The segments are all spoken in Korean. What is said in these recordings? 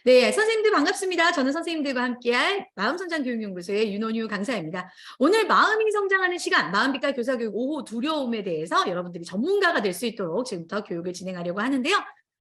네, 선생님들 반갑습니다. 저는 선생님들과 함께할 마음성장교육연구소의 윤원유 강사입니다. 오늘 마음이 성장하는 시간, 마음빛깔 교사교육 5호 두려움에 대해서 여러분들이 전문가가 될 수 있도록 지금부터 교육을 진행하려고 하는데요.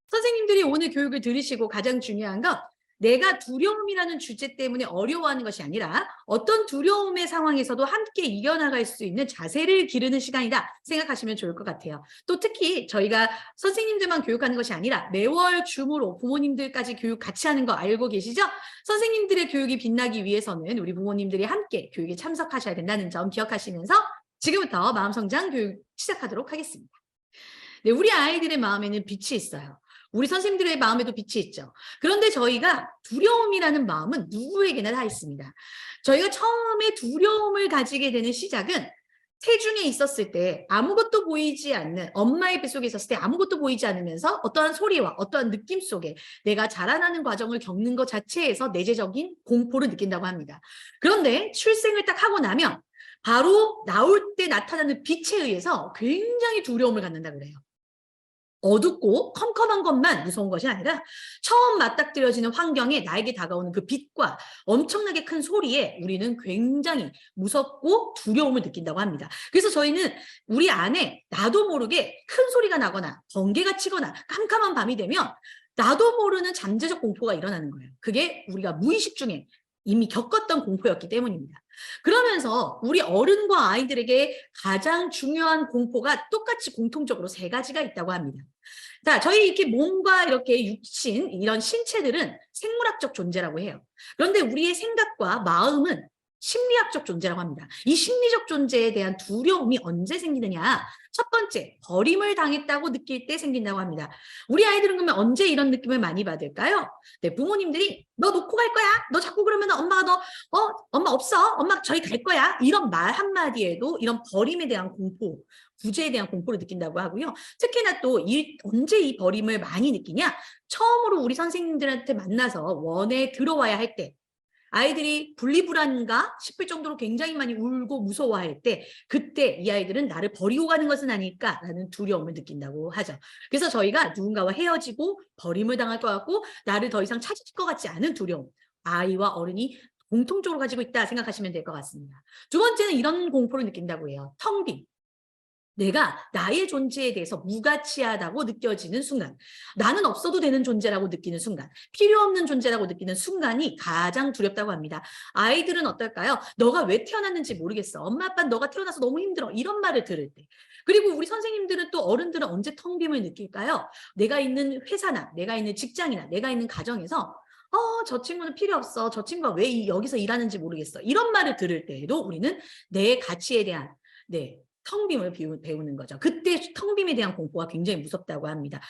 선생님들이 오늘 교육을 들으시고 가장 중요한 건 내가 두려움이라는 주제 때문에 어려워하는 것이 아니라 어떤 두려움의 상황에서도 함께 이겨나갈 수 있는 자세를 기르는 시간이다 생각하시면 좋을 것 같아요. 또 특히 저희가 선생님들만 교육하는 것이 아니라 매월 줌으로 부모님들까지 교육 같이 하는 거 알고 계시죠? 선생님들의 교육이 빛나기 위해서는 우리 부모님들이 함께 교육에 참석하셔야 된다는 점 기억하시면서 지금부터 마음성장 교육 시작하도록 하겠습니다. 네, 우리 아이들의 마음에는 빛이 있어요. 우리 선생님들의 마음에도 빛이 있죠. 그런데 저희가 두려움이라는 마음은 누구에게나 다 있습니다. 저희가 처음에 두려움을 가지게 되는 시작은 태중에 있었을 때 아무것도 보이지 않는 엄마의 뱃속에 있었을 때 아무것도 보이지 않으면서 어떠한 소리와 어떠한 느낌 속에 내가 자라나는 과정을 겪는 것 자체에서 내재적인 공포를 느낀다고 합니다. 그런데 출생을 딱 하고 나면 바로 나올 때 나타나는 빛에 의해서 굉장히 두려움을 갖는다 그래요. 어둡고 컴컴한 것만 무서운 것이 아니라 처음 맞닥뜨려지는 환경에 나에게 다가오는 그 빛과 엄청나게 큰 소리에 우리는 굉장히 무섭고 두려움을 느낀다고 합니다. 그래서 저희는 우리 안에 나도 모르게 큰 소리가 나거나 번개가 치거나 깜깜한 밤이 되면 나도 모르는 잠재적 공포가 일어나는 거예요. 그게 우리가 무의식 중에 이미 겪었던 공포였기 때문입니다. 그러면서 우리 어른과 아이들에게 가장 중요한 공포가 똑같이 공통적으로 세 가지가 있다고 합니다. 자, 저희 이렇게 몸과 이렇게 육신, 이런 신체들은 생물학적 존재라고 해요. 그런데 우리의 생각과 마음은 심리학적 존재라고 합니다. 이 심리적 존재에 대한 두려움이 언제 생기느냐? 첫 번째, 버림을 당했다고 느낄 때 생긴다고 합니다. 우리 아이들은 그러면 언제 이런 느낌을 많이 받을까요? 네, 부모님들이 너 놓고 갈 거야? 너 자꾸 그러면 엄마가 엄마 없어? 엄마 저희 갈 거야? 이런 말 한마디에도 이런 버림에 대한 공포, 구제에 대한 공포를 느낀다고 하고요. 특히나 또 언제 이 버림을 많이 느끼냐? 처음으로 우리 선생님들한테 만나서 원에 들어와야 할 때, 아이들이 분리불안인가 싶을 정도로 굉장히 많이 울고 무서워할 때 그때 이 아이들은 나를 버리고 가는 것은 아닐까라는 두려움을 느낀다고 하죠. 그래서 저희가 누군가와 헤어지고 버림을 당할 것 같고 나를 더 이상 찾을 것 같지 않은 두려움, 아이와 어른이 공통적으로 가지고 있다 생각하시면 될 것 같습니다. 두 번째는 이런 공포를 느낀다고 해요. 텅 빈. 내가 나의 존재에 대해서 무가치하다고 느껴지는 순간, 나는 없어도 되는 존재라고 느끼는 순간, 필요 없는 존재라고 느끼는 순간이 가장 두렵다고 합니다. 아이들은 어떨까요? 너가 왜 태어났는지 모르겠어. 엄마 아빠는 너가 태어나서 너무 힘들어. 이런 말을 들을 때. 그리고 우리 선생님들은 또 어른들은 언제 텅 빔을 느낄까요? 내가 있는 회사나 내가 있는 직장이나 내가 있는 가정에서 저 친구는 필요 없어. 저 친구가 왜 여기서 일하는지 모르겠어. 이런 말을 들을 때에도 우리는 내 가치에 대한 텅 빔을 배우는 거죠. 그때 텅 빔에 대한 공포가 굉장히 무섭다고 합니다.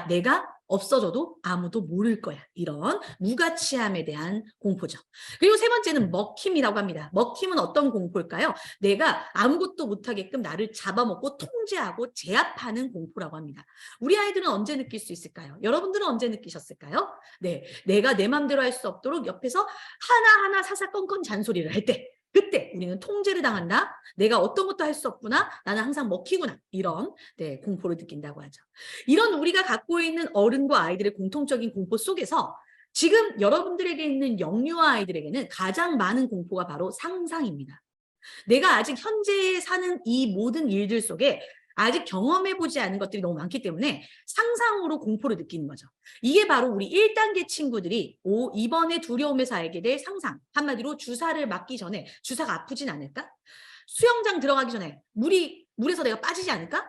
내가 없어져도 아무도 모를 거야. 이런 무가치함에 대한 공포죠. 그리고 세 번째는 먹힘이라고 합니다. 먹힘은 어떤 공포일까요? 내가 아무것도 못하게끔 나를 잡아먹고 통제하고 제압하는 공포라고 합니다. 우리 아이들은 언제 느낄 수 있을까요? 여러분들은 언제 느끼셨을까요? 네, 내가 내 맘대로 할 수 없도록 옆에서 하나하나 사사건건 잔소리를 할 때 그때 우리는 통제를 당한다. 내가 어떤 것도 할 수 없구나. 나는 항상 먹히구나. 이런 공포를 느낀다고 하죠. 이런 우리가 갖고 있는 어른과 아이들의 공통적인 공포 속에서 지금 여러분들에게 있는 영유아 아이들에게는 가장 많은 공포가 바로 상상입니다. 내가 아직 현재 사는 이 모든 일들 속에 아직 경험해보지 않은 것들이 너무 많기 때문에 상상으로 공포를 느끼는 거죠. 이게 바로 우리 1단계 친구들이 이번에 두려움에서 알게 될 상상. 한마디로 주사를 맞기 전에 주사가 아프진 않을까? 수영장 들어가기 전에 물에서 내가 빠지지 않을까?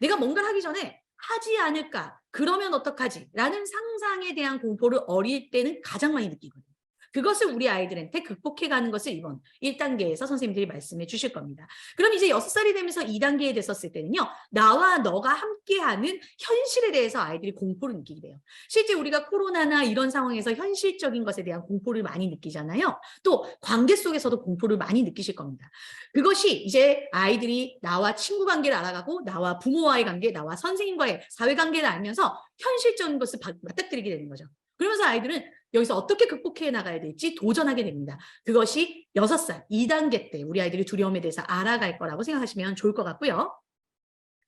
내가 뭔가를 하기 전에 하지 않을까? 그러면 어떡하지? 라는 상상에 대한 공포를 어릴 때는 가장 많이 느끼거든요. 그것을 우리 아이들한테 극복해가는 것을 이번 1단계에서 선생님들이 말씀해 주실 겁니다. 그럼 이제 6살이 되면서 2단계에 됐었을 때는요. 나와 너가 함께하는 현실에 대해서 아이들이 공포를 느끼게 돼요. 실제 우리가 코로나나 이런 상황에서 현실적인 것에 대한 공포를 많이 느끼잖아요. 또 관계 속에서도 공포를 많이 느끼실 겁니다. 그것이 이제 아이들이 나와 친구 관계를 알아가고 나와 부모와의 관계, 나와 선생님과의 사회관계를 알면서 현실적인 것을 맞닥뜨리게 되는 거죠. 그러면서 아이들은 여기서 어떻게 극복해 나가야 될지 도전하게 됩니다. 그것이 6살, 2단계 때 우리 아이들이 두려움에 대해서 알아갈 거라고 생각하시면 좋을 것 같고요.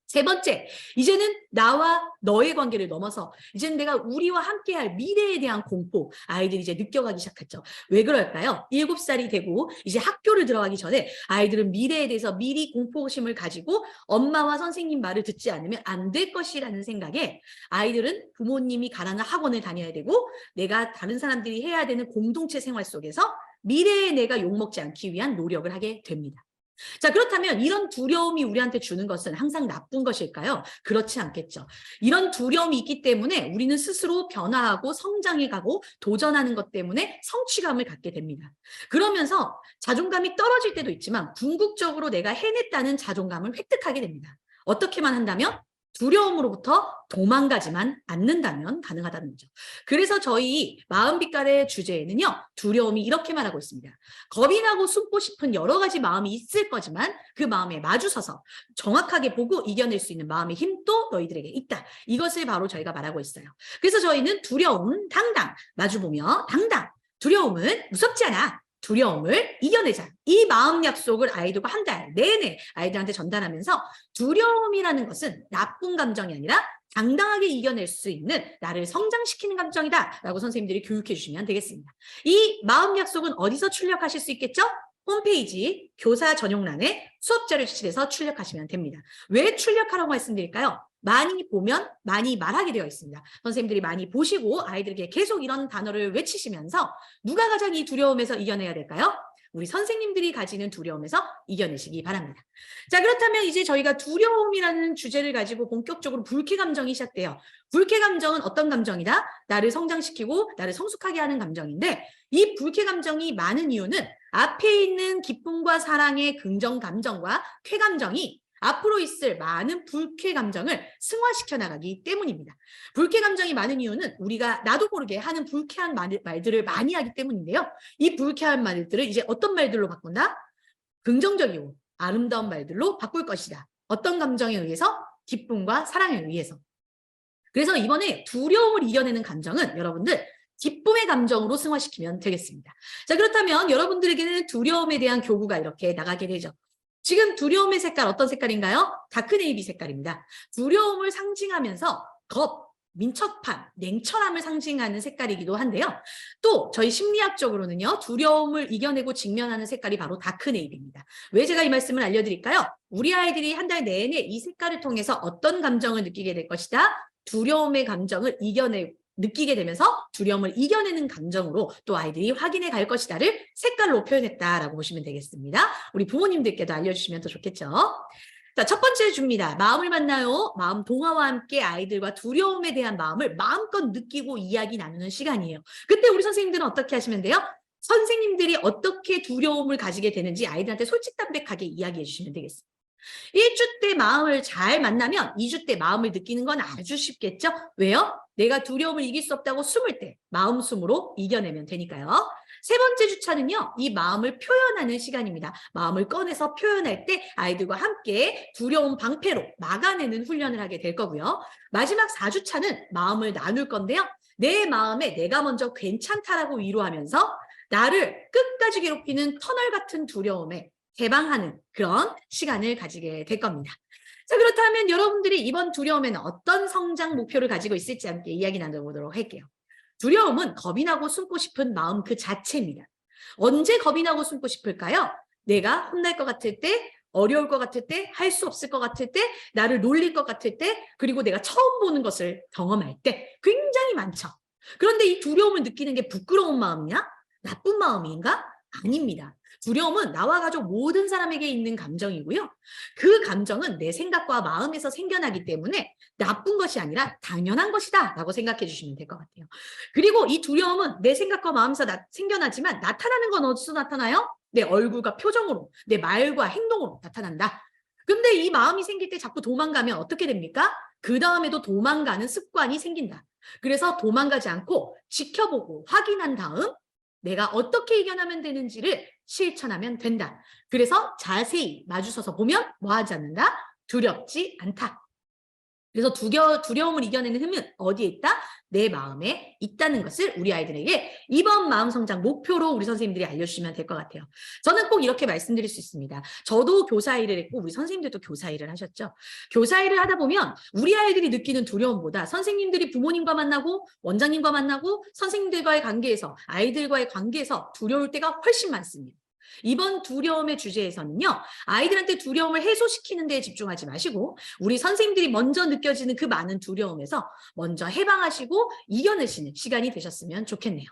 세 번째, 이제는 나와 너의 관계를 넘어서 이제는 내가 우리와 함께할 미래에 대한 공포, 아이들이 이제 느껴가기 시작했죠. 왜 그럴까요? 7살이 되고 이제 학교를 들어가기 전에 아이들은 미래에 대해서 미리 공포심을 가지고 엄마와 선생님 말을 듣지 않으면 안 될 것이라는 생각에 아이들은 부모님이 가라는 학원을 다녀야 되고 내가 다른 사람들이 해야 되는 공동체 생활 속에서 미래에 내가 욕먹지 않기 위한 노력을 하게 됩니다. 자, 그렇다면 이런 두려움이 우리한테 주는 것은 항상 나쁜 것일까요? 그렇지 않겠죠. 이런 두려움이 있기 때문에 우리는 스스로 변화하고 성장해가고 도전하는 것 때문에 성취감을 갖게 됩니다. 그러면서 자존감이 떨어질 때도 있지만 궁극적으로 내가 해냈다는 자존감을 획득하게 됩니다. 어떻게만 한다면? 두려움으로부터 도망가지만 않는다면 가능하다는 거죠. 그래서 저희 마음빛깔의 주제에는요. 두려움이 이렇게 말하고 있습니다. 겁이 나고 숨고 싶은 여러 가지 마음이 있을 거지만 그 마음에 마주서서 정확하게 보고 이겨낼 수 있는 마음의 힘도 너희들에게 있다. 이것을 바로 저희가 말하고 있어요. 그래서 저희는 두려움 당당 마주보며 당당 두려움은 무섭지 않아. 두려움을 이겨내자. 이 마음 약속을 아이들과 한 달 내내 아이들한테 전달하면서 두려움이라는 것은 나쁜 감정이 아니라 당당하게 이겨낼 수 있는 나를 성장시키는 감정이다 라고 선생님들이 교육해 주시면 되겠습니다. 이 마음 약속은 어디서 출력하실 수 있겠죠? 홈페이지 교사 전용란에 수업자료실에서 출력하시면 됩니다. 왜 출력하라고 말씀드릴까요? 많이 보면 많이 말하게 되어 있습니다. 선생님들이 많이 보시고 아이들에게 계속 이런 단어를 외치시면서 누가 가장 이 두려움에서 이겨내야 될까요? 우리 선생님들이 가지는 두려움에서 이겨내시기 바랍니다. 자, 그렇다면 이제 저희가 두려움이라는 주제를 가지고 본격적으로 불쾌 감정이 시작돼요. 불쾌 감정은 어떤 감정이다? 나를 성장시키고 나를 성숙하게 하는 감정인데 이 불쾌 감정이 많은 이유는 앞에 있는 기쁨과 사랑의 긍정 감정과 쾌 감정이 앞으로 있을 많은 불쾌 감정을 승화시켜 나가기 때문입니다. 불쾌 감정이 많은 이유는 우리가 나도 모르게 하는 불쾌한 말들을 많이 하기 때문인데요. 이 불쾌한 말들을 이제 어떤 말들로 바꾼다? 긍정적이고 아름다운 말들로 바꿀 것이다. 어떤 감정에 의해서? 기쁨과 사랑에 의해서. 그래서 이번에 두려움을 이겨내는 감정은 여러분들 기쁨의 감정으로 승화시키면 되겠습니다. 자, 그렇다면 여러분들에게는 두려움에 대한 교구가 이렇게 나가게 되죠. 지금 두려움의 색깔 어떤 색깔인가요? 다크네이비 색깔입니다. 두려움을 상징하면서 겁, 민첩함, 냉철함을 상징하는 색깔이기도 한데요. 또 저희 심리학적으로는요. 두려움을 이겨내고 직면하는 색깔이 바로 다크네이비입니다. 왜 제가 이 말씀을 알려드릴까요? 우리 아이들이 한 달 내내 이 색깔을 통해서 어떤 감정을 느끼게 될 것이다? 두려움의 감정을 느끼게 되면서 두려움을 이겨내는 감정으로 또 아이들이 확인해 갈 것이다를 색깔로 표현했다라고 보시면 되겠습니다. 우리 부모님들께도 알려주시면 더 좋겠죠. 자, 첫 번째 줍니다. 마음을 만나요. 마음 동화와 함께 아이들과 두려움에 대한 마음을 마음껏 느끼고 이야기 나누는 시간이에요. 그때 우리 선생님들은 어떻게 하시면 돼요? 선생님들이 어떻게 두려움을 가지게 되는지 아이들한테 솔직담백하게 이야기해 주시면 되겠습니다. 1주 때 마음을 잘 만나면 2주 때 마음을 느끼는 건 아주 쉽겠죠? 왜요? 내가 두려움을 이길 수 없다고 숨을 때 마음 숨으로 이겨내면 되니까요. 세 번째 주차는요. 이 마음을 표현하는 시간입니다. 마음을 꺼내서 표현할 때 아이들과 함께 두려움 방패로 막아내는 훈련을 하게 될 거고요. 마지막 4주차는 마음을 나눌 건데요. 내 마음에 내가 먼저 괜찮다라고 위로하면서 나를 끝까지 괴롭히는 터널 같은 두려움에 개방하는 그런 시간을 가지게 될 겁니다. 자, 그렇다면 여러분들이 이번 두려움에는 어떤 성장 목표를 가지고 있을지 함께 이야기 나눠보도록 할게요. 두려움은 겁이 나고 숨고 싶은 마음 그 자체입니다. 언제 겁이 나고 숨고 싶을까요? 내가 혼날 것 같을 때, 어려울 것 같을 때, 할 수 없을 것 같을 때, 나를 놀릴 것 같을 때, 그리고 내가 처음 보는 것을 경험할 때 굉장히 많죠. 그런데 이 두려움을 느끼는 게 부끄러운 마음이냐? 나쁜 마음인가? 아닙니다. 두려움은 나와 가족 모든 사람에게 있는 감정이고요. 그 감정은 내 생각과 마음에서 생겨나기 때문에 나쁜 것이 아니라 당연한 것이다 라고 생각해 주시면 될 것 같아요. 그리고 이 두려움은 내 생각과 마음에서 생겨나지만 나타나는 건 어디서 나타나요? 내 얼굴과 표정으로, 내 말과 행동으로 나타난다. 근데 이 마음이 생길 때 자꾸 도망가면 어떻게 됩니까? 그 다음에도 도망가는 습관이 생긴다. 그래서 도망가지 않고 지켜보고 확인한 다음 내가 어떻게 이겨나면 되는지를 실천하면 된다. 그래서 자세히 마주서서 보면 뭐 하지 않는다? 두렵지 않다. 그래서 두려움을 이겨내는 힘은 어디에 있다? 내 마음에 있다는 것을 우리 아이들에게 이번 마음 성장 목표로 우리 선생님들이 알려주시면 될 것 같아요. 저는 꼭 이렇게 말씀드릴 수 있습니다. 저도 교사 일을 했고 우리 선생님들도 교사 일을 하셨죠. 교사 일을 하다 보면 우리 아이들이 느끼는 두려움보다 선생님들이 부모님과 만나고 원장님과 만나고 선생님들과의 관계에서 아이들과의 관계에서 두려울 때가 훨씬 많습니다. 이번 두려움의 주제에서는요, 아이들한테 두려움을 해소시키는 데 집중하지 마시고 우리 선생님들이 먼저 느껴지는 그 많은 두려움에서 먼저 해방하시고 이겨내시는 시간이 되셨으면 좋겠네요.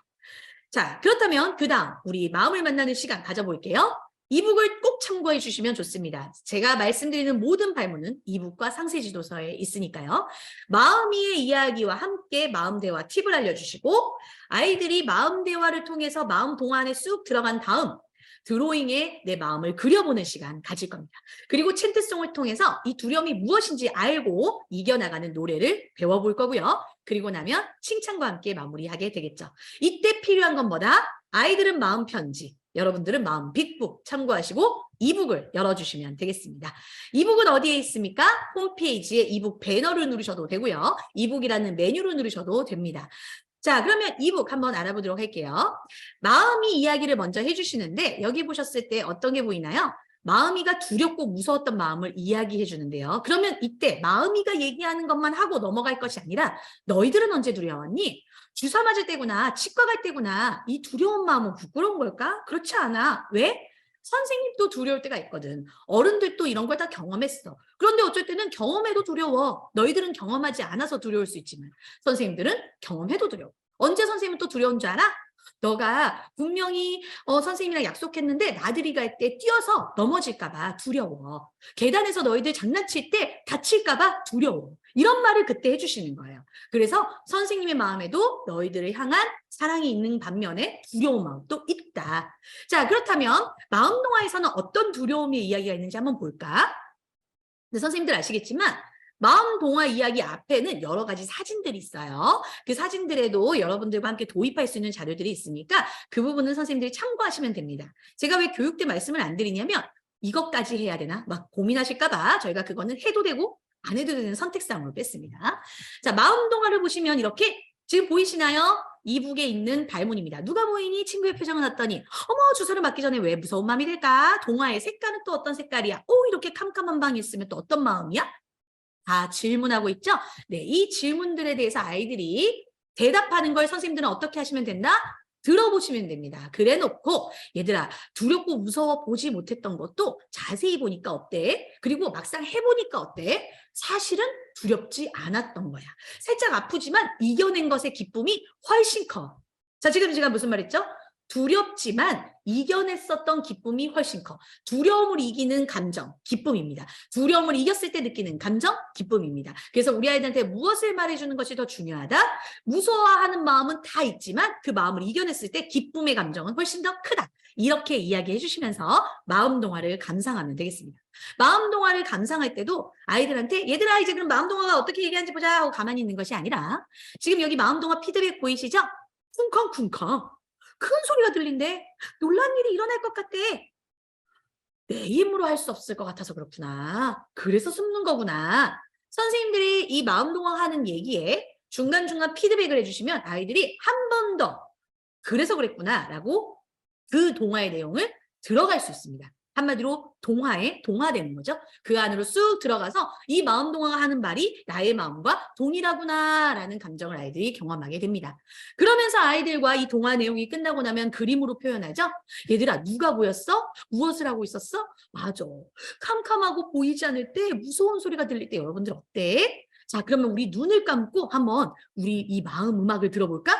자, 그렇다면 그 다음 우리 마음을 만나는 시간 가져볼게요. 이북을 꼭 참고해 주시면 좋습니다. 제가 말씀드리는 모든 발문은 이북과 상세지도서에 있으니까요. 마음이의 이야기와 함께 마음 대화 팁을 알려주시고 아이들이 마음 대화를 통해서 마음 동화 안에 쑥 들어간 다음 드로잉에 내 마음을 그려보는 시간 가질 겁니다. 그리고 챈트송을 통해서 이 두려움이 무엇인지 알고 이겨나가는 노래를 배워볼 거고요. 그리고 나면 칭찬과 함께 마무리하게 되겠죠. 이때 필요한 건 뭐다? 아이들은 마음 편지, 여러분들은 마음 빅북 참고하시고 이북을 열어주시면 되겠습니다. 이북은 어디에 있습니까? 홈페이지에 이북 배너를 누르셔도 되고요. 이북이라는 메뉴를 누르셔도 됩니다. 자, 그러면 이북 한번 알아보도록 할게요. 마음이 이야기를 먼저 해주시는데 여기 보셨을 때 어떤 게 보이나요? 마음이가 두렵고 무서웠던 마음을 이야기해 주는데요. 그러면 이때 마음이가 얘기하는 것만 하고 넘어갈 것이 아니라 너희들은 언제 두려웠니? 주사 맞을 때구나, 치과 갈 때구나. 이 두려운 마음은 부끄러운 걸까? 그렇지 않아. 왜? 선생님도 두려울 때가 있거든. 어른들도 이런 걸 다 경험했어. 그런데 어쩔 때는 경험해도 두려워. 너희들은 경험하지 않아서 두려울 수 있지만 선생님들은 경험해도 두려워. 언제 선생님은 또 두려운 줄 알아? 너가 분명히 선생님이랑 약속했는데 나들이 갈 때 뛰어서 넘어질까 봐 두려워. 계단에서 너희들 장난칠 때 다칠까 봐 두려워. 이런 말을 그때 해주시는 거예요. 그래서 선생님의 마음에도 너희들을 향한 사랑이 있는 반면에 두려운 마음도 있다. 자, 그렇다면 마음 동화에서는 어떤 두려움의 이야기가 있는지 한번 볼까? 근데 선생님들 아시겠지만 마음 동화 이야기 앞에는 여러 가지 사진들이 있어요. 그 사진들에도 여러분들과 함께 도입할 수 있는 자료들이 있으니까 그 부분은 선생님들이 참고하시면 됩니다. 제가 왜 교육 때 말씀을 안 드리냐면 이것까지 해야 되나? 막 고민하실까 봐 저희가 그거는 해도 되고 안 해도 되는 선택사항으로 뺐습니다. 자, 마음 동화를 보시면 이렇게 지금 보이시나요? 이북에 있는 발문입니다. 누가 보이니? 친구의 표정을 봤더니 어머 주사를 맞기 전에 왜 무서운 마음이 들까? 동화의 색깔은 또 어떤 색깔이야? 오 이렇게 캄캄한 방에 있으면 또 어떤 마음이야? 다 질문하고 있죠? 네, 이 질문들에 대해서 아이들이 대답하는 걸 선생님들은 어떻게 하시면 된다? 들어보시면 됩니다. 그래 놓고 얘들아 두렵고 무서워 보지 못했던 것도 자세히 보니까 어때? 그리고 막상 해보니까 어때? 사실은 두렵지 않았던 거야. 살짝 아프지만 이겨낸 것의 기쁨이 훨씬 커. 자, 지금 제가 무슨 말 했죠? 두렵지만 이겨냈었던 기쁨이 훨씬 커. 두려움을 이기는 감정, 기쁨입니다. 두려움을 이겼을 때 느끼는 감정, 기쁨입니다. 그래서 우리 아이들한테 무엇을 말해주는 것이 더 중요하다? 무서워하는 마음은 다 있지만 그 마음을 이겨냈을 때 기쁨의 감정은 훨씬 더 크다. 이렇게 이야기해 주시면서 마음 동화를 감상하면 되겠습니다. 마음 동화를 감상할 때도 아이들한테 얘들아 이제 그럼 마음 동화가 어떻게 얘기하는지 보자 하고 가만히 있는 것이 아니라 지금 여기 마음 동화 피드백 보이시죠? 쿵쾅쿵쾅. 큰 소리가 들린대. 놀란 일이 일어날 것 같대. 내 힘으로 할 수 없을 것 같아서 그렇구나. 그래서 숨는 거구나. 선생님들이 이 마음 동화하는 얘기에 중간중간 피드백을 해주시면 아이들이 한 번 더 그래서 그랬구나 라고 그 동화의 내용을 들어갈 수 있습니다. 한마디로 동화에 동화되는 거죠. 그 안으로 쑥 들어가서 이 마음 동화가 하는 말이 나의 마음과 동일하구나 라는 감정을 아이들이 경험하게 됩니다. 그러면서 아이들과 이 동화 내용이 끝나고 나면 그림으로 표현하죠. 얘들아 누가 보였어? 무엇을 하고 있었어? 맞아. 캄캄하고 보이지 않을 때 무서운 소리가 들릴 때 여러분들 어때? 자, 그러면 우리 눈을 감고 한번 우리 이 마음 음악을 들어볼까?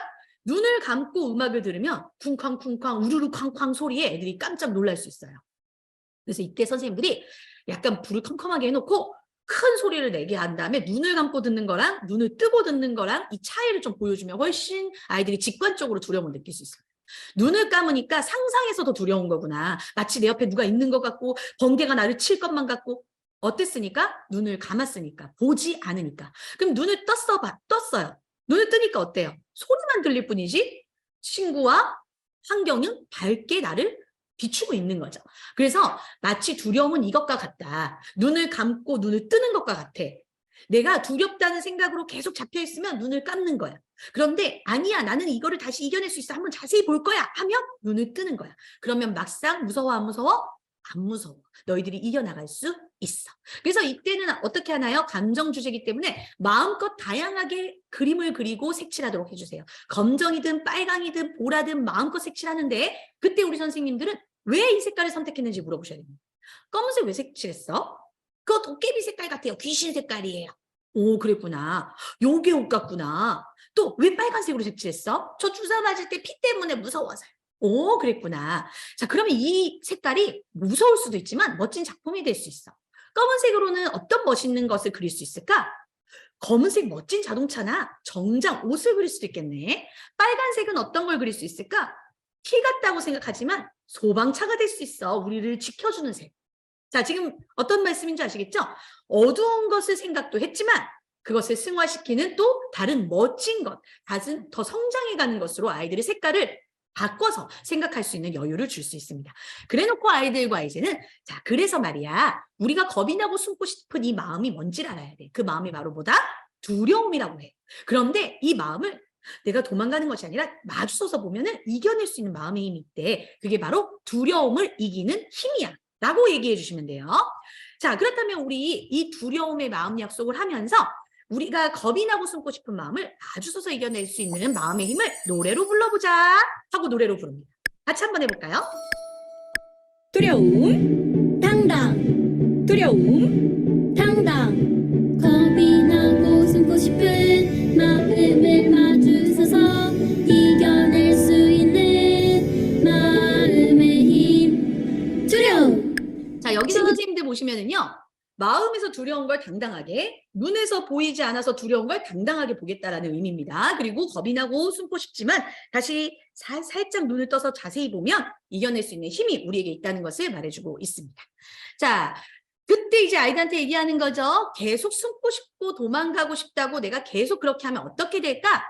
눈을 감고 음악을 들으면 쿵쾅쿵쾅 우르르 쾅쾅 소리에 애들이 깜짝 놀랄 수 있어요. 그래서 이때 선생님들이 약간 불을 컴컴하게 해놓고 큰 소리를 내게 한 다음에 눈을 감고 듣는 거랑 눈을 뜨고 듣는 거랑 이 차이를 좀 보여주면 훨씬 아이들이 직관적으로 두려움을 느낄 수 있어요. 눈을 감으니까 상상해서 더 두려운 거구나. 마치 내 옆에 누가 있는 것 같고 번개가 나를 칠 것만 같고 어땠으니까? 눈을 감았으니까. 보지 않으니까. 그럼 눈을 떴어요. 눈을 뜨니까 어때요? 소리만 들릴 뿐이지 친구와 환경은 밝게 나를 비추고 있는 거죠. 그래서 마치 두려움은 이것과 같다. 눈을 감고 눈을 뜨는 것과 같아. 내가 두렵다는 생각으로 계속 잡혀 있으면 눈을 감는 거야. 그런데 아니야, 나는 이거를 다시 이겨낼 수 있어. 한번 자세히 볼 거야 하면 눈을 뜨는 거야. 그러면 막상 무서워 안 무서워? 안 무서워. 너희들이 이겨나갈 수 있어. 그래서 이때는 어떻게 하나요? 감정 주제이기 때문에 마음껏 다양하게 그림을 그리고 색칠하도록 해주세요. 검정이든 빨강이든 보라든 마음껏 색칠하는데 그때 우리 선생님들은 왜 이 색깔을 선택했는지 물어보셔야 됩니다. 검은색 왜 색칠했어? 그거 도깨비 색깔 같아요. 귀신 색깔이에요. 오, 그랬구나. 요괴 옷 같구나. 또 왜 빨간색으로 색칠했어? 저 주사 맞을 때 피 때문에 무서워서요. 오, 그랬구나. 자, 그러면 이 색깔이 무서울 수도 있지만 멋진 작품이 될 수 있어. 검은색으로는 어떤 멋있는 것을 그릴 수 있을까? 검은색 멋진 자동차나 정장, 옷을 그릴 수도 있겠네. 빨간색은 어떤 걸 그릴 수 있을까? 키 같다고 생각하지만 소방차가 될 수 있어. 우리를 지켜주는 색. 자, 지금 어떤 말씀인지 아시겠죠? 어두운 것을 생각도 했지만 그것을 승화시키는 또 다른 멋진 것, 다른 더 성장해가는 것으로 아이들의 색깔을 바꿔서 생각할 수 있는 여유를 줄 수 있습니다. 그래놓고 아이들과 이제는 자, 그래서 말이야, 우리가 겁이 나고 숨고 싶은 이 마음이 뭔지를 알아야 돼. 그 마음이 바로 뭐다? 두려움이라고 해. 그런데 이 마음을 내가 도망가는 것이 아니라 마주서서 보면은 이겨낼 수 있는 마음의 힘이 있대. 그게 바로 두려움을 이기는 힘이야. 라고 얘기해 주시면 돼요. 자, 그렇다면 우리 이 두려움의 마음 약속을 하면서 우리가 겁이 나고 숨고 싶은 마음을 마주서서 이겨낼 수 있는 마음의 힘을 노래로 불러보자 하고 노래로 부릅니다. 같이 한번 해볼까요? 두려움, 당당, 두려움, 당당. 겁이 나고 숨고 싶은 마음을 마주서서 이겨낼 수 있는 마음의 힘. 두려움. 자, 여기서 선생님들 보시면은요. 마음에서 두려운 걸 당당하게, 눈에서 보이지 않아서 두려운 걸 당당하게 보겠다라는 의미입니다. 그리고 겁이 나고 숨고 싶지만 다시 살짝 눈을 떠서 자세히 보면 이겨낼 수 있는 힘이 우리에게 있다는 것을 말해주고 있습니다. 자, 그때 이제 아이들한테 얘기하는 거죠. 계속 숨고 싶고 도망가고 싶다고 내가 계속 그렇게 하면 어떻게 될까?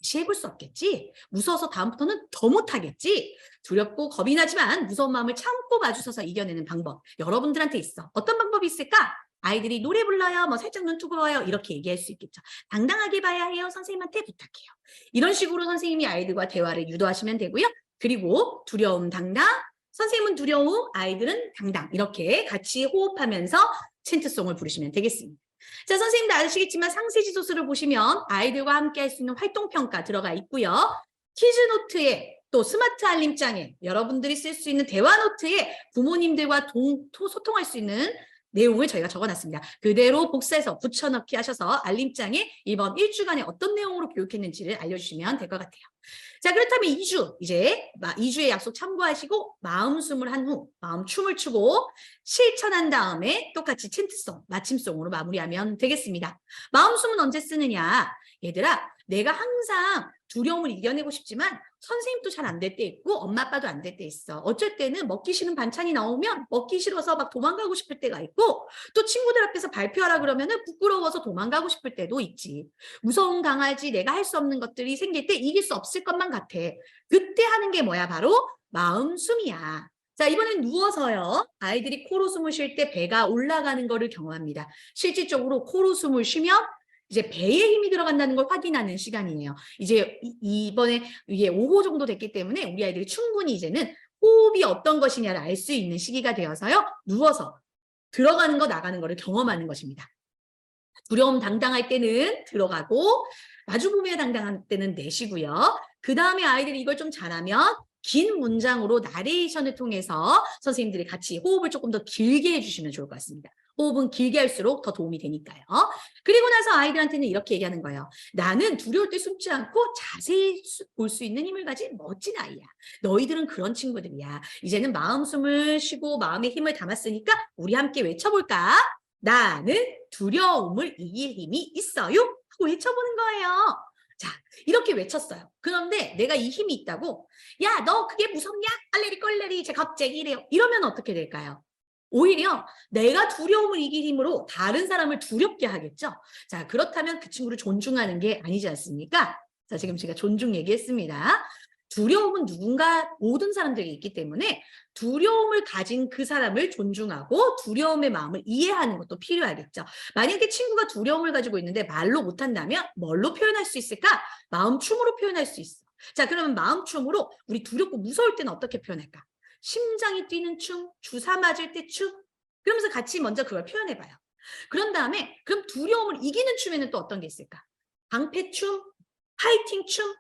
다시 해볼 수 없겠지. 무서워서 다음부터는 더 못하겠지. 두렵고 겁이 나지만 무서운 마음을 참고 마주서서 이겨내는 방법. 여러분들한테 있어. 어떤 방법이 있을까? 아이들이 노래 불러요. 뭐 살짝 눈 뜨고 봐요. 이렇게 얘기할 수 있겠죠. 당당하게 봐야 해요. 선생님한테 부탁해요. 이런 식으로 선생님이 아이들과 대화를 유도하시면 되고요. 그리고 두려움 당당, 선생님은 두려움, 아이들은 당당. 이렇게 같이 호흡하면서 챈트송을 부르시면 되겠습니다. 자, 선생님도 아시겠지만 상세지도서를 보시면 아이들과 함께 할 수 있는 활동평가 들어가 있고요. 퀴즈노트에 또 스마트 알림장에 여러분들이 쓸 수 있는 대화노트에 부모님들과 소통할 수 있는 내용을 저희가 적어놨습니다. 그대로 복사해서 붙여넣기 하셔서 알림장에 이번 1주간에 어떤 내용으로 교육했는지를 알려주시면 될 것 같아요. 자, 그렇다면 2주, 이제 2주의 약속 참고하시고 마음 숨을 한 후 마음 춤을 추고 실천한 다음에 똑같이 챈트송, 마침송으로 마무리하면 되겠습니다. 마음 숨은 언제 쓰느냐? 얘들아, 내가 항상 두려움을 이겨내고 싶지만 선생님도 잘 안 될 때 있고 엄마 아빠도 안 될 때 있어. 어쩔 때는 먹기 싫은 반찬이 나오면 먹기 싫어서 막 도망가고 싶을 때가 있고 또 친구들 앞에서 발표하라 그러면은 부끄러워서 도망가고 싶을 때도 있지. 무서운 강아지, 내가 할 수 없는 것들이 생길 때 이길 수 없을 것만 같아. 그때 하는 게 뭐야? 바로 마음 숨이야. 자, 이번엔 누워서요. 아이들이 코로 숨을 쉴 때 배가 올라가는 거를 경험합니다. 실질적으로 코로 숨을 쉬면 이제 배에 힘이 들어간다는 걸 확인하는 시간이에요. 이제 이번에 이게 5호 정도 됐기 때문에 우리 아이들이 충분히 이제는 호흡이 어떤 것이냐를 알 수 있는 시기가 되어서요. 누워서 들어가는 거 나가는 거를 경험하는 것입니다. 두려움 당당할 때는 들어가고 마주보며 당당할 때는 내쉬고요. 그 다음에 아이들이 이걸 좀 잘하면 긴 문장으로 나레이션을 통해서 선생님들이 같이 호흡을 조금 더 길게 해주시면 좋을 것 같습니다. 호흡은 길게 할수록 더 도움이 되니까요. 그리고 나서 아이들한테는 이렇게 얘기하는 거예요. 나는 두려울 때 숨지 않고 자세히 볼 수 있는 힘을 가진 멋진 아이야. 너희들은 그런 친구들이야. 이제는 마음 숨을 쉬고 마음의 힘을 담았으니까 우리 함께 외쳐볼까? 나는 두려움을 이길 힘이 있어요. 하고 외쳐보는 거예요. 자, 이렇게 외쳤어요. 그런데 내가 이 힘이 있다고 야, 너 그게 무섭냐? 알레리 껄레리 제 갑자기 이래요. 이러면 어떻게 될까요? 오히려 내가 두려움을 이길 힘으로 다른 사람을 두렵게 하겠죠. 자, 그렇다면 그 친구를 존중하는 게 아니지 않습니까? 자, 지금 제가 존중 얘기했습니다. 두려움은 누군가 모든 사람들에게 있기 때문에 두려움을 가진 그 사람을 존중하고 두려움의 마음을 이해하는 것도 필요하겠죠. 만약에 친구가 두려움을 가지고 있는데 말로 못한다면 뭘로 표현할 수 있을까? 마음춤으로 표현할 수 있어. 자, 그러면 마음춤으로 우리 두렵고 무서울 때는 어떻게 표현할까? 심장이 뛰는 춤, 주사 맞을 때 춤. 그러면서 같이 먼저 그걸 표현해봐요. 그런 다음에 그럼 두려움을 이기는 춤에는 또 어떤 게 있을까? 방패춤, 파이팅 춤.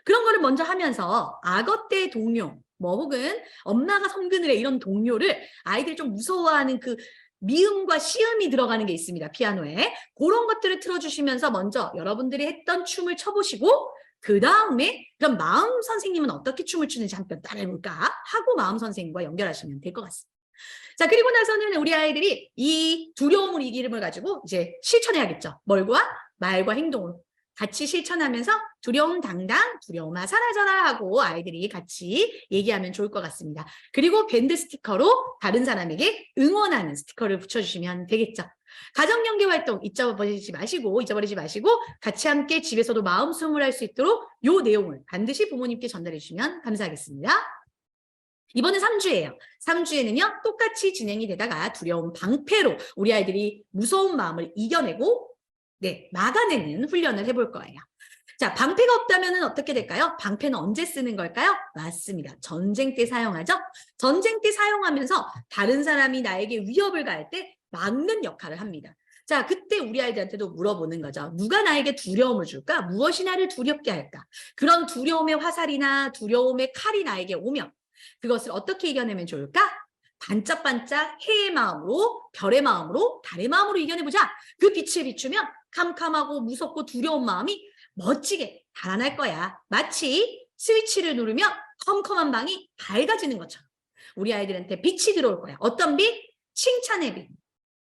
그런 거를 먼저 하면서 악어 때 동요, 뭐 혹은 엄마가 성근을 해 이런 동요를 아이들이 좀 무서워하는 그 미음과 시음이 들어가는 게 있습니다. 피아노에. 그런 것들을 틀어주시면서 먼저 여러분들이 했던 춤을 춰보시고 그 다음에 그럼 마음 선생님은 어떻게 춤을 추는지 한번 따라해볼까 하고 마음 선생님과 연결하시면 될 것 같습니다. 자, 그리고 나서는 우리 아이들이 이 두려움을 이기름을 가지고 이제 실천해야겠죠. 말과 행동으로 같이 실천하면서 두려움 당당, 두려움아 사라져라 하고 아이들이 같이 얘기하면 좋을 것 같습니다. 그리고 밴드 스티커로 다른 사람에게 응원하는 스티커를 붙여주시면 되겠죠. 가정연계 활동 잊어버리지 마시고 같이 함께 집에서도 마음숨을 할 수 있도록 이 내용을 반드시 부모님께 전달해 주시면 감사하겠습니다. 이번엔 3주예요. 3주에는요, 똑같이 진행이 되다가 두려움 방패로 우리 아이들이 무서운 마음을 이겨내고 막아내는 훈련을 해볼 거예요. 자, 방패가 없다면 어떻게 될까요? 방패는 언제 쓰는 걸까요? 맞습니다. 전쟁 때 사용하죠? 전쟁 때 사용하면서 다른 사람이 나에게 위협을 가할 때 막는 역할을 합니다. 자, 그때 우리 아이들한테도 물어보는 거죠. 누가 나에게 두려움을 줄까? 무엇이 나를 두렵게 할까? 그런 두려움의 화살이나 두려움의 칼이 나에게 오면 그것을 어떻게 이겨내면 좋을까? 반짝반짝 해의 마음으로, 별의 마음으로, 달의 마음으로 이겨내보자. 그 빛을 비추면 캄캄하고 무섭고 두려운 마음이 멋지게 달아날 거야. 마치 스위치를 누르면 컴컴한 방이 밝아지는 것처럼 우리 아이들한테 빛이 들어올 거야. 어떤 빛? 칭찬의 빛.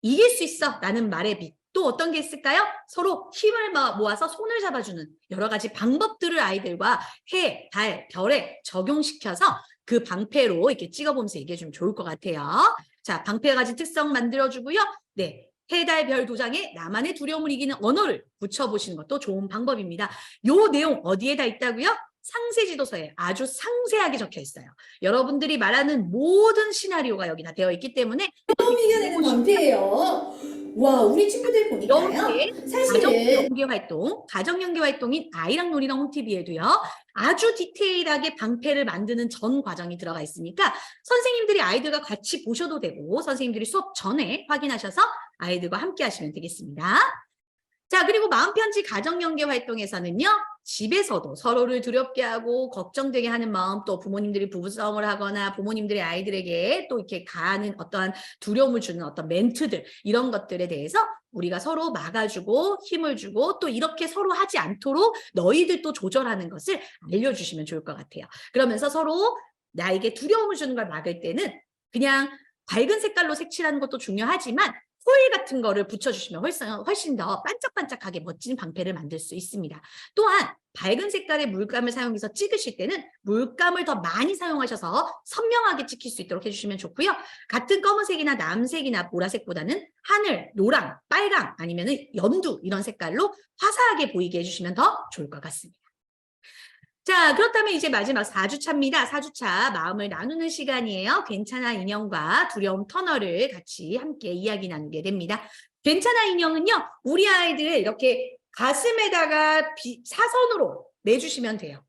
이길 수 있어 라는 말의 빛. 또 어떤 게 있을까요? 서로 힘을 모아서 손을 잡아주는 여러 가지 방법들을 아이들과 해, 달, 별에 적용시켜서 그 방패로 이렇게 찍어보면서 얘기해주면 좋을 것 같아요. 자, 방패가 가진 특성 만들어주고요. 네, 해, 달, 별 도장에 나만의 두려움을 이기는 언어를 붙여보시는 것도 좋은 방법입니다. 요 내용 어디에다 있다고요? 상세지도서에 아주 상세하게 적혀 있어요. 여러분들이 말하는 모든 시나리오가 여기 다 되어 있기 때문에 처음 이겨내는 방패예요. 와, 우리 친구들 보니까요. 이렇게 사실은 가정연계 활동인 아이랑 놀이랑 홈TV에도요. 아주 디테일하게 방패를 만드는 전 과정이 들어가 있으니까 선생님들이 아이들과 같이 보셔도 되고 선생님들이 수업 전에 확인하셔서 아이들과 함께 하시면 되겠습니다. 자, 그리고 마음편지 가정연계 활동에서는요. 집에서도 서로를 두렵게 하고 걱정되게 하는 마음, 또 부모님들이 부부싸움을 하거나 부모님들이 아이들에게 또 이렇게 가하는 어떠한 두려움을 주는 어떤 멘트들, 이런 것들에 대해서 우리가 서로 막아주고 힘을 주고 또 이렇게 서로 하지 않도록 너희들도 조절하는 것을 알려주시면 좋을 것 같아요. 그러면서 서로 나에게 두려움을 주는 걸 막을 때는 그냥 밝은 색깔로 색칠하는 것도 중요하지만 호일 같은 거를 붙여주시면 훨씬 더 반짝반짝하게 멋진 방패를 만들 수 있습니다. 또한 밝은 색깔의 물감을 사용해서 찍으실 때는 물감을 더 많이 사용하셔서 선명하게 찍힐 수 있도록 해주시면 좋고요. 같은 검은색이나 남색이나 보라색보다는 하늘, 노랑, 빨강 아니면 연두 이런 색깔로 화사하게 보이게 해주시면 더 좋을 것 같습니다. 자, 그렇다면 이제 마지막 4주차입니다. 4주차 마음을 나누는 시간이에요. 괜찮아 인형과 두려움 터널을 같이 함께 이야기 나누게 됩니다. 괜찮아 인형은요. 우리 아이들을 이렇게 가슴에다가 사선으로 매주시면 돼요.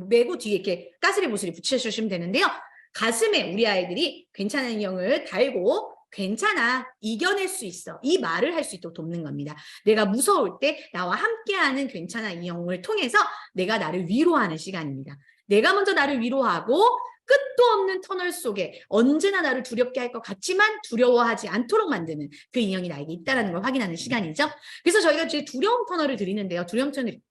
매고 뒤에 이렇게 까스리 보스리 붙여주시면 되는데요. 가슴에 우리 아이들이 괜찮아 인형을 달고 괜찮아, 이겨낼 수 있어. 이 말을 할 수 있도록 돕는 겁니다. 내가 무서울 때 나와 함께하는 괜찮아 인형을 통해서 내가 나를 위로하는 시간입니다. 내가 먼저 나를 위로하고 끝도 없는 터널 속에 언제나 나를 두렵게 할 것 같지만 두려워하지 않도록 만드는 그 인형이 나에게 있다는 걸 확인하는 시간이죠. 그래서 저희가 이제 두려움 터널을 드리는데요. 두려움 터널이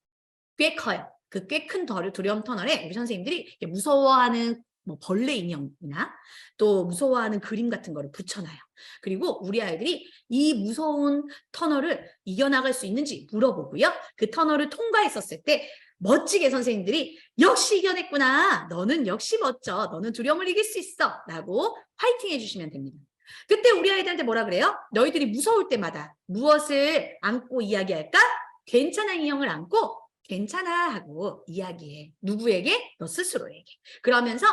꽤 커요. 그 꽤 큰 두려움 터널에 우리 선생님들이 무서워하는 뭐 벌레 인형이나 또 무서워하는 그림 같은 거를 붙여놔요. 그리고 우리 아이들이 이 무서운 터널을 이겨나갈 수 있는지 물어보고요. 그 터널을 통과했었을 때 멋지게 선생님들이 역시 이겨냈구나. 너는 역시 멋져. 너는 두려움을 이길 수 있어. 라고 화이팅 해주시면 됩니다. 그때 우리 아이들한테 뭐라 그래요? 너희들이 무서울 때마다 무엇을 안고 이야기할까? 괜찮아 인형을 안고 괜찮아 하고 이야기해. 누구에게? 너 스스로에게. 그러면서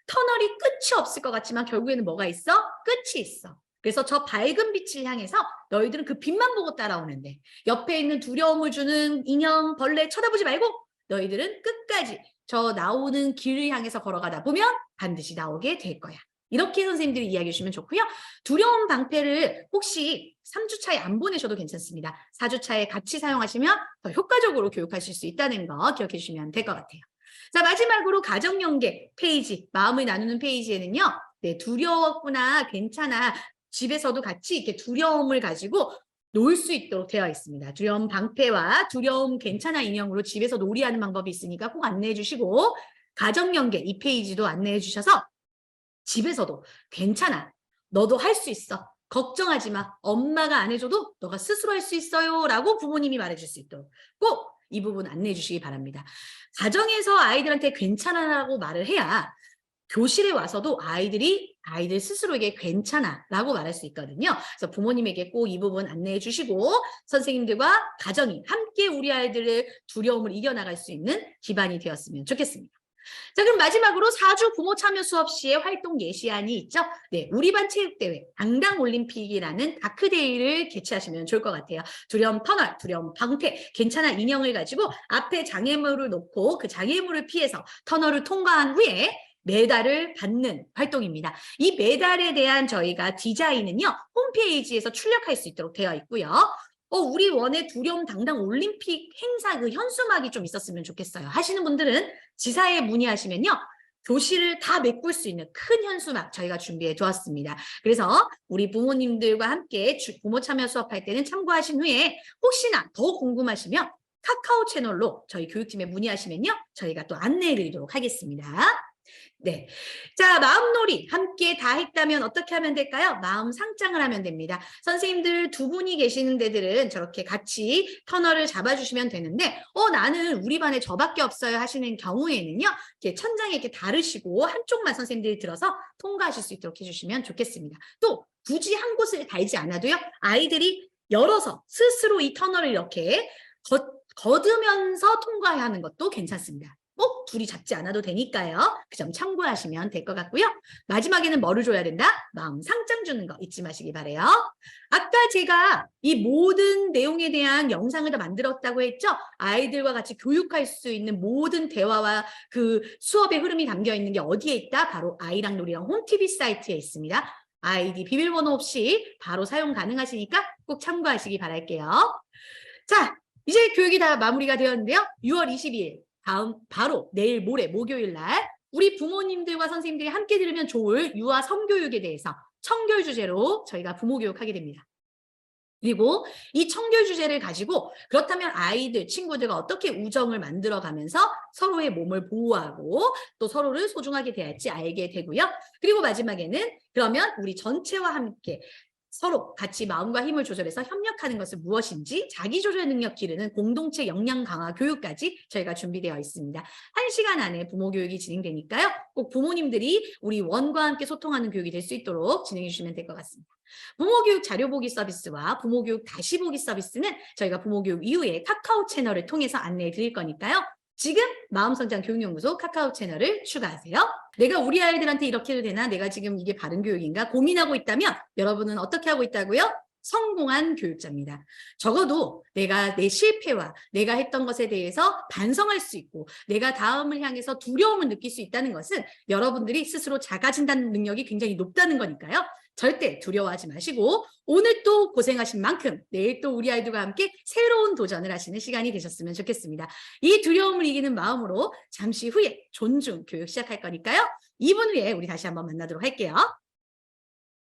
터널이 끝이 없을 것 같지만 결국에는 뭐가 있어? 끝이 있어. 그래서 저 밝은 빛을 향해서 너희들은 그 빛만 보고 따라오는데 옆에 있는 두려움을 주는 인형, 벌레 쳐다보지 말고 너희들은 끝까지 저 나오는 길을 향해서 걸어가다 보면 반드시 나오게 될 거야. 이렇게 선생님들이 이야기해 주시면 좋고요. 두려움 방패를 혹시 3주차에 안 보내셔도 괜찮습니다. 4주차에 같이 사용하시면 더 효과적으로 교육하실 수 있다는 거 기억해 주시면 될 것 같아요. 자, 마지막으로 가정연계 페이지, 마음을 나누는 페이지에는요. 네, 두려웠구나, 괜찮아. 집에서도 같이 이렇게 두려움을 가지고 놀 수 있도록 되어 있습니다. 두려움 방패와 두려움 괜찮아 인형으로 집에서 놀이하는 방법이 있으니까 꼭 안내해 주시고 가정연계 이 페이지도 안내해 주셔서 집에서도 괜찮아. 너도 할 수 있어. 걱정하지 마. 엄마가 안 해줘도 너가 스스로 할 수 있어요. 라고 부모님이 말해줄 수 있도록 꼭 이 부분 안내해 주시기 바랍니다. 가정에서 아이들한테 괜찮아라고 말을 해야 교실에 와서도 아이들 스스로에게 괜찮아 라고 말할 수 있거든요. 그래서 부모님에게 꼭 이 부분 안내해 주시고 선생님들과 가정이 함께 우리 아이들의 두려움을 이겨나갈 수 있는 기반이 되었으면 좋겠습니다. 자, 그럼 마지막으로 4주 부모 참여 수업 시에 활동 예시안이 있죠? 네, 우리 반 체육대회, 당당 올림픽이라는 다크데이를 개최하시면 좋을 것 같아요. 두려움 터널, 두려움 방패, 괜찮아 인형을 가지고 앞에 장애물을 놓고 그 장애물을 피해서 터널을 통과한 후에 메달을 받는 활동입니다. 이 메달에 대한 저희가 디자인은요, 홈페이지에서 출력할 수 있도록 되어 있고요. 우리 원의 두려움 당당 올림픽 행사 그 현수막이 좀 있었으면 좋겠어요. 하시는 분들은 지사에 문의하시면요. 교실을 다 메꿀 수 있는 큰 현수막 저희가 준비해 두었습니다. 그래서 우리 부모님들과 함께 부모 참여 수업할 때는 참고하신 후에 혹시나 더 궁금하시면 카카오 채널로 저희 교육팀에 문의하시면요. 저희가 또 안내해 드리도록 하겠습니다. 네. 자, 마음놀이 함께 다 했다면 어떻게 하면 될까요? 마음 상장을 하면 됩니다. 선생님들 두 분이 계시는 데들은 저렇게 같이 터널을 잡아주시면 되는데, 나는 우리 반에 저밖에 없어요 하시는 경우에는요, 이렇게 천장에 이렇게 다르시고 한쪽만 선생님들이 들어서 통과하실 수 있도록 해주시면 좋겠습니다. 또 굳이 한 곳을 달지 않아도요, 아이들이 열어서 스스로 이 터널을 이렇게 걷으면서 통과해야 하는 것도 괜찮습니다. 꼭 둘이 잡지 않아도 되니까요. 그 점 참고하시면 될 것 같고요. 마지막에는 뭐를 줘야 된다? 마음 상장 주는 거 잊지 마시기 바래요. 아까 제가 이 모든 내용에 대한 영상을 다 만들었다고 했죠? 아이들과 같이 교육할 수 있는 모든 대화와 그 수업의 흐름이 담겨 있는 게 어디에 있다? 바로 아이랑 놀이랑 홈TV 사이트에 있습니다. 아이디 비밀번호 없이 바로 사용 가능하시니까 꼭 참고하시기 바랄게요. 자, 이제 교육이 다 마무리가 되었는데요. 6월 22일 바로 내일 모레 목요일 날 우리 부모님들과 선생님들이 함께 들으면 좋을 유아 성교육에 대해서 청결 주제로 저희가 부모 교육하게 됩니다. 그리고 이 청결 주제를 가지고 그렇다면 아이들, 친구들과 어떻게 우정을 만들어가면서 서로의 몸을 보호하고 또 서로를 소중하게 대할지 알게 되고요. 그리고 마지막에는 그러면 우리 전체와 함께 서로 같이 마음과 힘을 조절해서 협력하는 것은 무엇인지 자기조절 능력 기르는 공동체 역량 강화 교육까지 저희가 준비되어 있습니다. 1시간 안에 부모 교육이 진행되니까요. 꼭 부모님들이 우리 원과 함께 소통하는 교육이 될 수 있도록 진행해 주시면 될 것 같습니다. 부모교육 자료보기 서비스와 부모교육 다시 보기 서비스는 저희가 부모교육 이후에 카카오 채널을 통해서 안내해 드릴 거니까요. 지금 마음성장 교육연구소 카카오 채널을 추가하세요. 내가 우리 아이들한테 이렇게 해도 되나? 내가 지금 이게 바른 교육인가? 고민하고 있다면 여러분은 어떻게 하고 있다고요? 성공한 교육자입니다. 적어도 내가 내 실패와 내가 했던 것에 대해서 반성할 수 있고 내가 다음을 향해서 두려움을 느낄 수 있다는 것은 여러분들이 스스로 자가진단 능력이 굉장히 높다는 거니까요. 절대 두려워하지 마시고 오늘 또 고생하신 만큼 내일 또 우리 아이들과 함께 새로운 도전을 하시는 시간이 되셨으면 좋겠습니다. 이 두려움을 이기는 마음으로 잠시 후에 존중 교육 시작할 거니까요. 2분 후에 우리 다시 한번 만나도록 할게요.